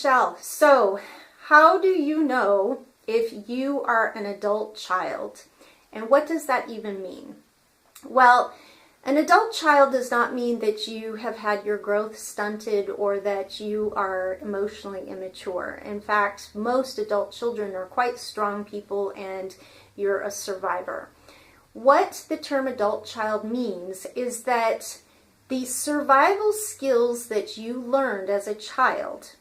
Michelle. So, how do you know if you are an adult child? And what does that even mean? Well, an adult child does not mean that you have had your growth stunted or that you are emotionally immature. In fact, most adult children are quite strong people and you're a survivor. What the term adult child means is that the survival skills that you learned as a child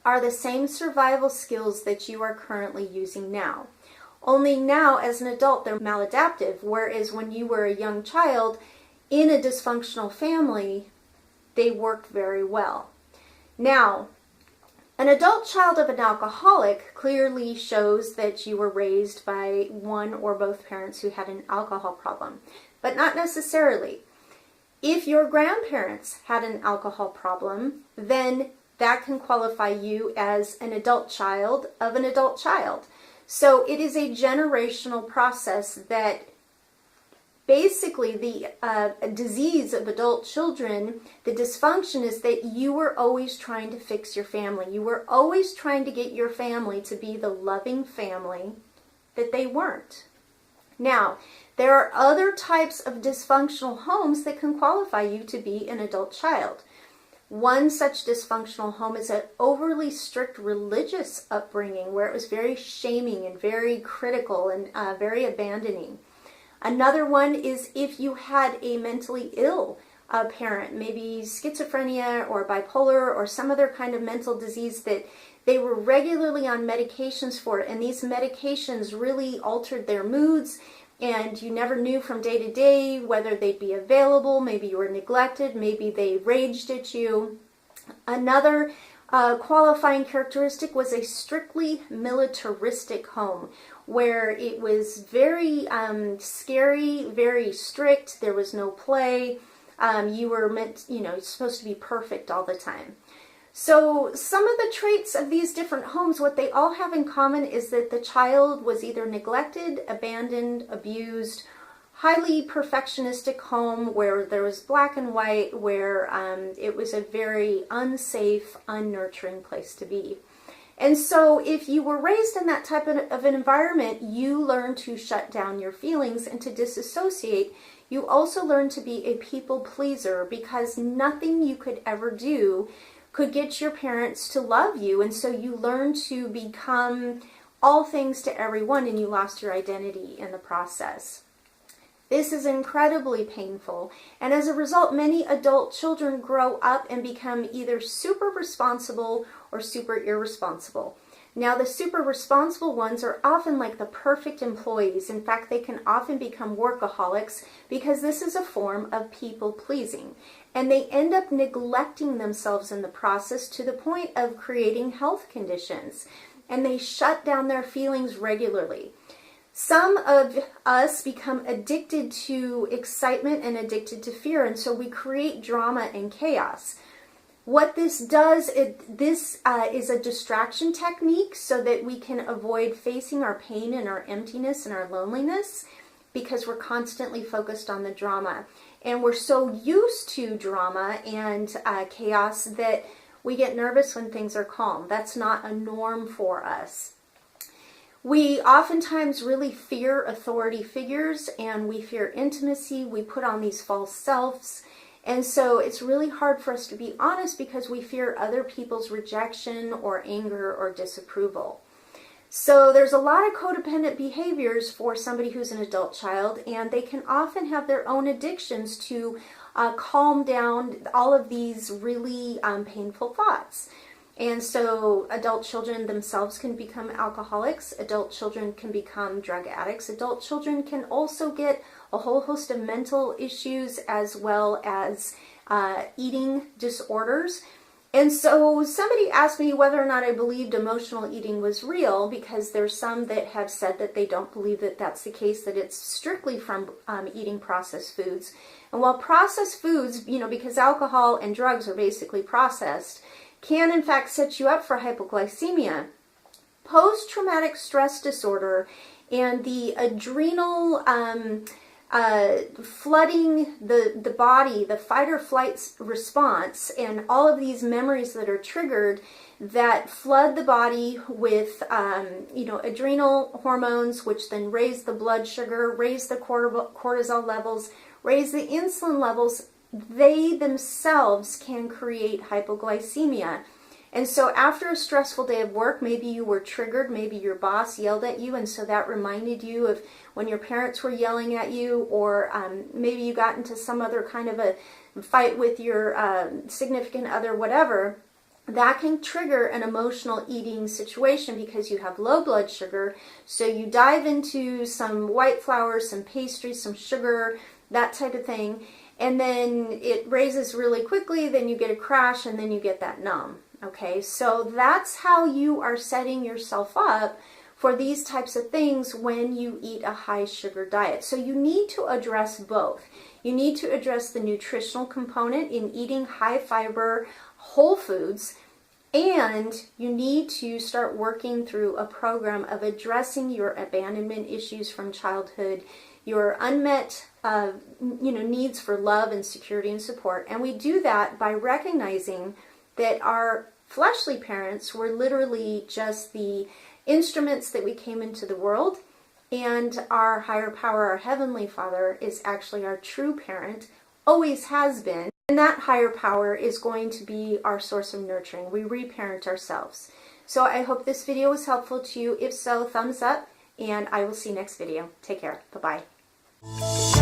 are the same survival skills that you are currently using now. Only now, as an adult, they're maladaptive, whereas when you were a young child in a dysfunctional family, they worked very well. Now, an adult child of an alcoholic clearly shows that you were raised by one or both parents who had an alcohol problem, but not necessarily. If your grandparents had an alcohol problem, then that can qualify you as an adult child of an adult child. So it is a generational process that basically the disease of adult children, the dysfunction is that you were always trying to fix your family. You were always trying to get your family to be the loving family that they weren't. Now, there are other types of dysfunctional homes that can qualify you to be an adult child. One such dysfunctional home is an overly strict religious upbringing where it was very shaming and very critical and very abandoning. Another one is if you had a mentally ill parent, maybe schizophrenia or bipolar or some other kind of mental disease that they were regularly on medications for, and these medications really altered their moods, and you never knew from day to day whether they'd be available. Maybe you were neglected, maybe they raged at you. Another qualifying characteristic was a strictly militaristic home where it was very scary, very strict. There was no play. You were supposed to be perfect all the time. So some of the traits of these different homes, what they all have in common is that the child was either neglected, abandoned, abused, highly perfectionistic home where there was black and white, where it was a very unsafe, unnurturing place to be. And so if you were raised in that type of an environment, you learn to shut down your feelings and to disassociate. You also learn to be a people pleaser because nothing you could ever do could get your parents to love you. And so you learn to become all things to everyone and you lost your identity in the process. This is incredibly painful, and as a result, many adult children grow up and become either super responsible or super irresponsible. Now, the super responsible ones are often like the perfect employees. In fact, they can often become workaholics because this is a form of people pleasing, and they end up neglecting themselves in the process to the point of creating health conditions, and they shut down their feelings regularly. Some of us become addicted to excitement and addicted to fear, and so we create drama and chaos. What this does, this is a distraction technique so that we can avoid facing our pain and our emptiness and our loneliness because we're constantly focused on the drama. And we're so used to drama and chaos that we get nervous when things are calm. That's not a norm for us. We oftentimes really fear authority figures and we fear intimacy. We put on these false selves. And so it's really hard for us to be honest because we fear other people's rejection or anger or disapproval. So there's a lot of codependent behaviors for somebody who's an adult child, and they can often have their own addictions to calm down all of these really painful thoughts. And so adult children themselves can become alcoholics, adult children can become drug addicts, adult children can also get a whole host of mental issues as well as eating disorders. And so somebody asked me whether or not I believed emotional eating was real, because there's some that have said that they don't believe that that's the case, that it's strictly from eating processed foods. And while processed foods, because alcohol and drugs are basically processed, can in fact set you up for hypoglycemia, post-traumatic stress disorder and the adrenal flooding the body, the fight or flight response, and all of these memories that are triggered that flood the body with, adrenal hormones, which then raise the blood sugar, raise the cortisol levels, raise the insulin levels. They themselves can create hypoglycemia. And so after a stressful day of work, maybe you were triggered, maybe your boss yelled at you, and so that reminded you of when your parents were yelling at you, or maybe you got into some other kind of a fight with your significant other, whatever. That can trigger an emotional eating situation because you have low blood sugar. So you dive into some white flour, some pastry, some sugar, that type of thing, and then it raises really quickly, then you get a crash, and then you get that numb. Okay, so that's how you are setting yourself up for these types of things when you eat a high sugar diet. So you need to address both. You need to address the nutritional component in eating high fiber whole foods, and you need to start working through a program of addressing your abandonment issues from childhood, your unmet needs for love and security and support. And we do that by recognizing that our fleshly parents were literally just the instruments that we came into the world, and our higher power, our Heavenly Father, is actually our true parent, always has been, and that higher power is going to be our source of nurturing. We reparent ourselves. So I hope this video was helpful to you. If so, thumbs up, and I will see you next video. Take care. Bye-bye.